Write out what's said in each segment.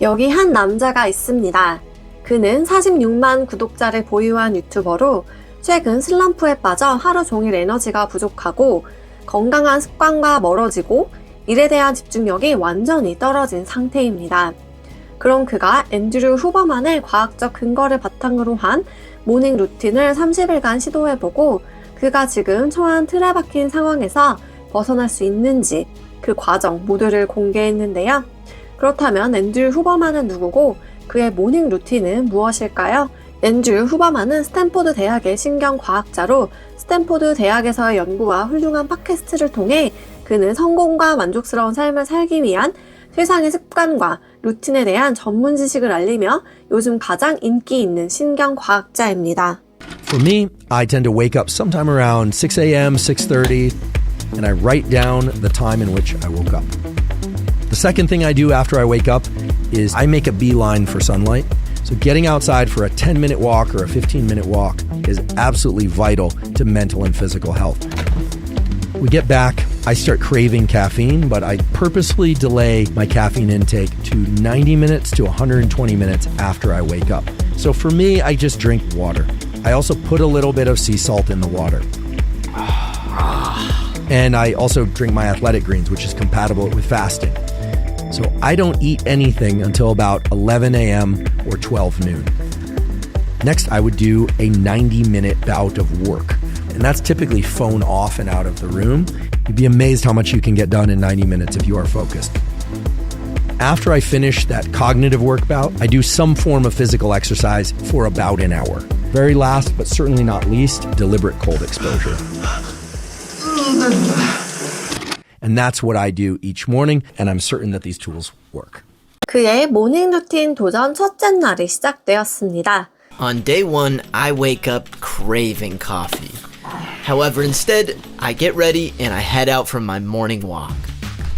여기 한 남자가 있습니다. 그는 46만 구독자를 보유한 유튜버로 최근 슬럼프에 빠져 하루 종일 에너지가 부족하고 건강한 습관과 멀어지고 일에 대한 집중력이 완전히 떨어진 상태입니다. 그런 그가 앤드류후버만의 과학적 근거를 바탕으로 한 모닝루틴을 30일간 시도해보고 그가 지금 처한 틀에 박힌 상황에서 벗어날 수 있는지 그 과정 모두를 공개했는데요. 그렇다면 앤드류후버만은 누구고 그의 모닝루틴은 무엇일까요? 앤드류후버만은 스탠포드 대학의 신경과학자로 스탠포드 대학에서의 연구와 훌륭한 팟캐스트를 통해 그는 성공과 만족스러운 삶을 살기 위한 세상의 습관과 루틴에 대한 전문지식을 알리며 요즘 가장 인기 있는 신경과학자입니다. For me, I tend to wake up sometime around 6 a.m., 6:30, and I write down the time in which I woke up. The second thing I do after I wake up is I make a beeline for sunlight. So getting outside for a 10-minute walk or a 15-minute walk is absolutely vital to mental and physical health. We get back, I start craving caffeine, but I purposely delay my caffeine intake to 90 minutes to 120 minutes after I wake up. So for me, I just drink water. I also put a little bit of sea salt in the water. And I also drink my athletic greens, which is compatible with fasting. So I don't eat anything until about 11 a.m. or 12 noon. Next, I would do a 90-minute bout of work. And that's typically phone off and out of the room. You'd be amazed how much you can get done in 90 minutes if you are focused. After I finish that cognitive work bout, I do some form of physical exercise for about an hour. Very last, but certainly not least, deliberate cold exposure. And that's what I do each morning, and I'm certain that these tools work. 그의 모닝 루틴 도전 첫째 날이 시작되었습니다. On day one, I wake up craving coffee. However, instead, I get ready and I head out for my morning walk.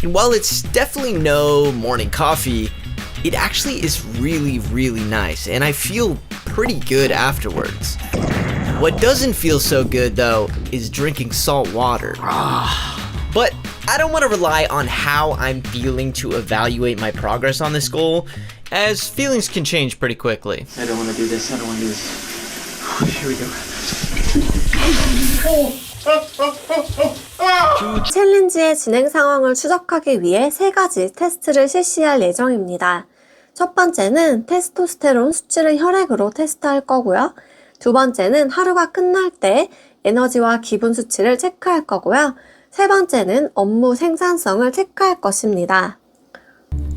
And while it's definitely no morning coffee, it actually is really, really nice, and I feel pretty good afterwards. What doesn't feel so good, though, is drinking salt water. But I don't want to rely on how I'm feeling to evaluate my progress on this goal, as feelings can change pretty quickly. I don't want to do this. Here we go. 챌린지의 진행 상황을 추적하기 위해 3가지 테스트를 실시할 예정입니다. 첫 번째는 테스토스테론 수치를 혈액으로 테스트할 거고요. 두 번째는 하루가 끝날 때 에너지와 기분 수치를 체크할 거고요. 세 번째는 업무 생산성을 체크할 것입니다.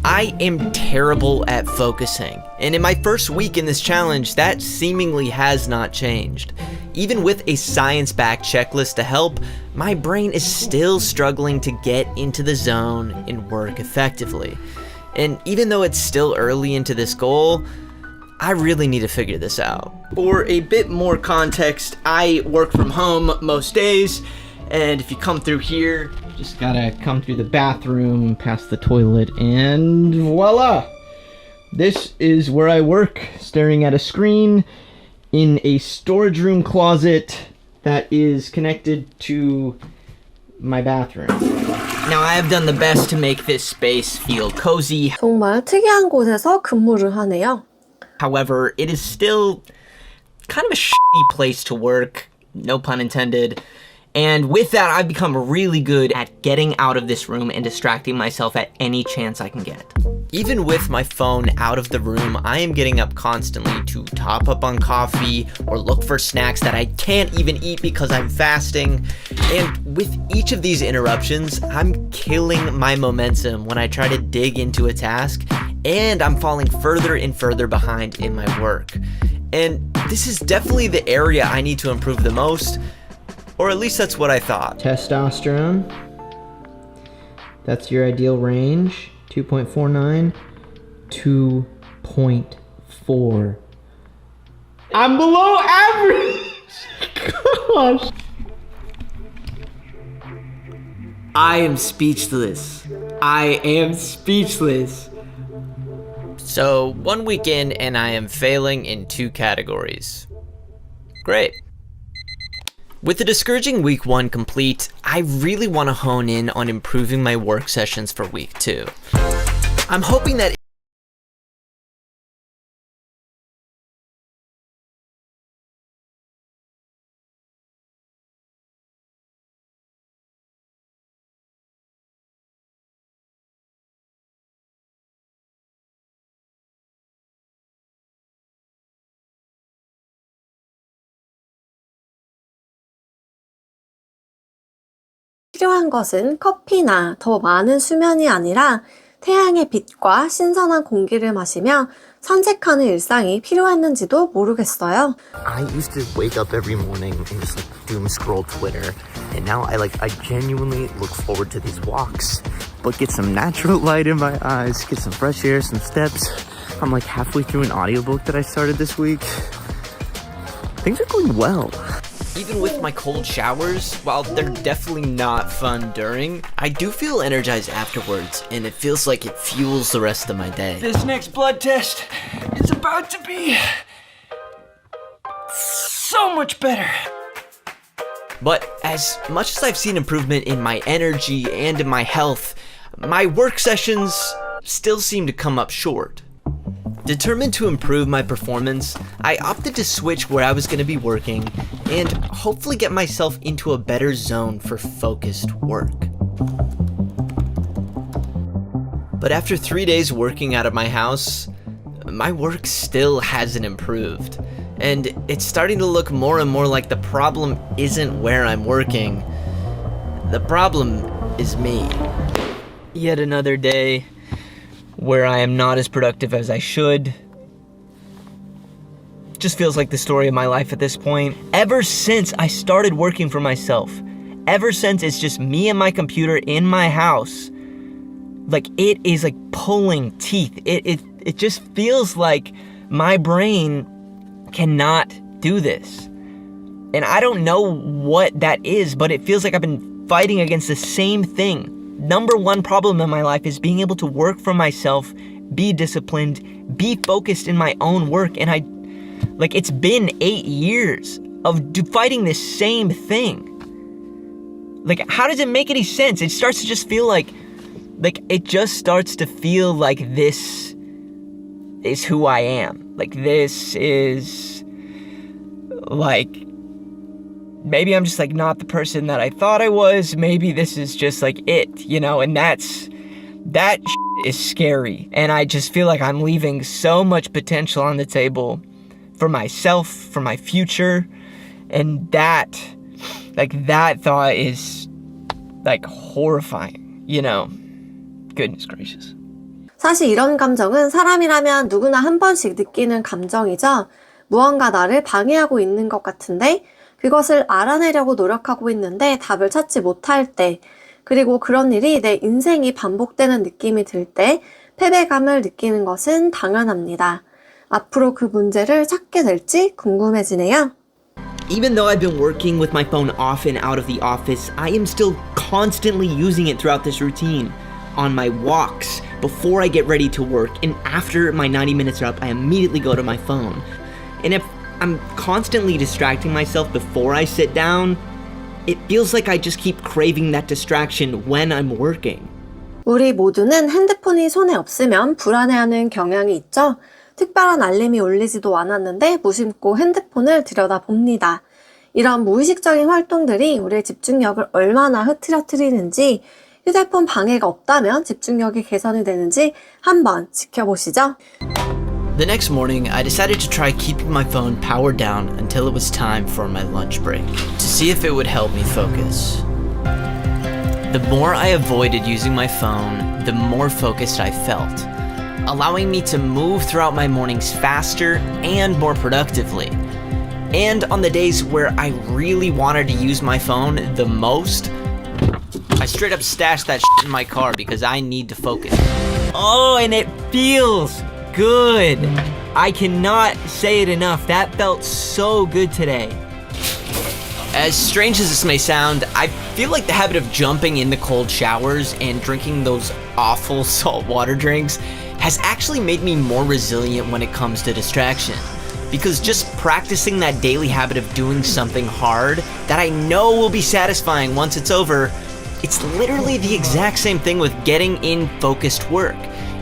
I am terrible at focusing, and in my first week in this challenge, that seemingly has not changed. Even with a science-backed checklist to help, my brain is still struggling to get into the zone and work effectively. And even though it's still early into this goal, I really need to figure this out. For a bit more context, I work from home most days, and if you come through here, just gotta come through the bathroom, past the toilet, and voila! This is where I work, staring at a screen in a storage room closet that is connected to my bathroom. Now, I have done the best to make this space feel cozy. 정말 특이한 곳에서 근무를 하네요. However, it is still kind of a shitty place to work, no pun intended. And with that, I've become really good at getting out of this room and distracting myself at any chance I can get. Even with my phone out of the room, I am getting up constantly to top up on coffee or look for snacks that I can't even eat because I'm fasting. And with each of these interruptions, I'm killing my momentum when I try to dig into a task, and I'm falling further and further behind in my work. And this is definitely the area I need to improve the most. Or at least that's what I thought. Testosterone. That's your ideal range. 2.49. 2.4. I'm below average! Gosh. I am speechless. I am speechless. So, 1 week in, and I am failing in 2 categories. Great. With the discouraging week 1 complete, I really want to hone in on improving my work sessions for week 2. I'm hoping that 필요한 것은 커피나 더 많은 수면이 아니라 태양의 빛과 신선한 공기를 마시며 산책하는 일상이 필요했는지도 모르겠어요. I used to wake up every morning and just doom scroll Twitter, and now I genuinely look forward to these walks, but get some natural light in my eyes, get some fresh air, some steps. I'm like halfway through an audiobook that I started this week. Things are going well. Even with my cold showers, while they're definitely not fun during, I do feel energized afterwards, and it feels like it fuels the rest of my day. This next blood test is about to be so much better. But as much as I've seen improvement in my energy and in my health, my work sessions still seem to come up short. Determined to improve my performance, I opted to switch where I was going to be working and hopefully get myself into a better zone for focused work. But after 3 days working out of my house, my work still hasn't improved. And it's starting to look more and more like the problem isn't where I'm working. The problem is me. Yet another day where I am not as productive as I should. Just feels like the story of my life at this point. Ever since I started working for myself, ever since it's just me and my computer in my house, like it is like pulling teeth. It just feels like my brain cannot do this. And I don't know what that is, but it feels like I've been fighting against the same thing. Number one problem in my life is being able to work for myself, be disciplined, be focused in my own work. And it's been 8 years of fighting this same thing. Like, how does it make any sense? It starts to just feel like it just starts to feel like this is who I am. Like, this is, like, maybe I'm just, like, not the person that I thought I was. Maybe this is just, like, it, you know? And that is scary. And I just feel like I'm leaving so much potential on the table for myself, for my future. And that thought is, like, horrifying, you know? Goodness gracious. 사실 이런 감정은 사람이라면 누구나 한 번씩 느끼는 감정이죠. 무언가 나를 방해하고 있는 것 같은데 그것을 알아내려고 노력하고 있는데 답을 찾지 못할 때, 그리고 그런 일이 내 인생이 반복되는 느낌이 들 때 패배감을 느끼는 것은 당연합니다. 앞으로 그 문제를 찾게 될지 궁금해지네요. Even though I've been working with my phone off and out of the office, I am still constantly using it throughout this routine. On my walks, before I get ready to work, and after my 90 minutes are up, I immediately go to my phone. And if I'm constantly distracting myself before I sit down, it feels like I just keep craving that distraction when I'm working. 우리 모두는 핸드폰이 손에 없으면 불안해하는 경향이 있죠. 특별한 알림이 울리지도 않았는데 무심코 핸드폰을 들여다봅니다. 이런 무의식적인 활동들이 우리의 집중력을 얼마나 흐트러뜨리는지, 휴대폰 방해가 없다면 집중력이 개선이 되는지 한번 지켜보시죠. The next morning, I decided to try keeping my phone powered down until it was time for my lunch break, to see if it would help me focus. The more I avoided using my phone, the more focused I felt, allowing me to move throughout my mornings faster and more productively. And on the days where I really wanted to use my phone the most, I straight up stashed that shit in my car because I need to focus. Oh, and it feels good. I cannot say it enough. That felt so good today. As strange as this may sound, I feel like the habit of jumping in the cold showers and drinking those awful salt water drinks has actually made me more resilient when it comes to distraction. Because just practicing that daily habit of doing something hard that I know will be satisfying once it's over, it's literally the exact same thing with getting in focused work.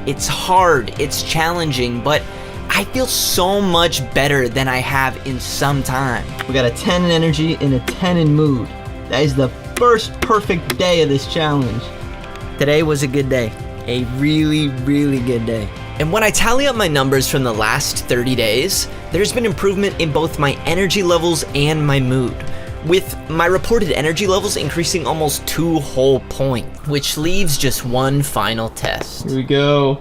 It's hard, it's challenging, but I feel so much better than I have in some time. We got a 10 in energy and a 10 in mood. That is the first perfect day of this challenge. Today was a good day. A really, really good day. And when I tally up my numbers from the last 30 days, there's been improvement in both my energy levels and my mood. with my reported energy levels increasing almost 2 whole points, which leaves just one final test. Here we go.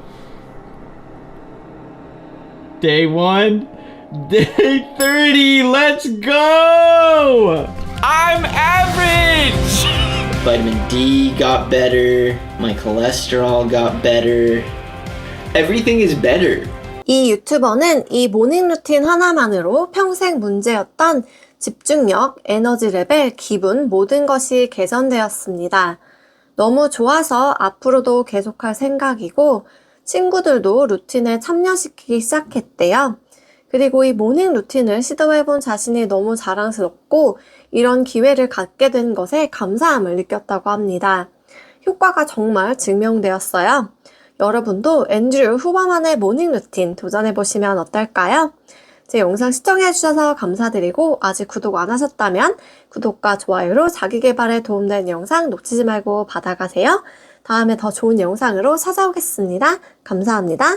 Day 1, day 30, let's go! I'm average! Vitamin D got better, my cholesterol got better. Everything is better. 이 유튜버는 이 모닝 루틴 하나만으로 평생 문제였던 집중력, 에너지 레벨, 기분 모든 것이 개선되었습니다. 너무 좋아서 앞으로도 계속할 생각이고 친구들도 루틴에 참여시키기 시작했대요. 그리고 이 모닝 루틴을 시도해본 자신이 너무 자랑스럽고 이런 기회를 갖게 된 것에 감사함을 느꼈다고 합니다. 효과가 정말 증명되었어요. 여러분도 앤드류후버만의 모닝 루틴 도전해보시면 어떨까요? 제 영상 시청해주셔서 감사드리고 아직 구독 안 하셨다면 구독과 좋아요로 자기계발에 도움되는 영상 놓치지 말고 받아가세요. 다음에 더 좋은 영상으로 찾아오겠습니다. 감사합니다.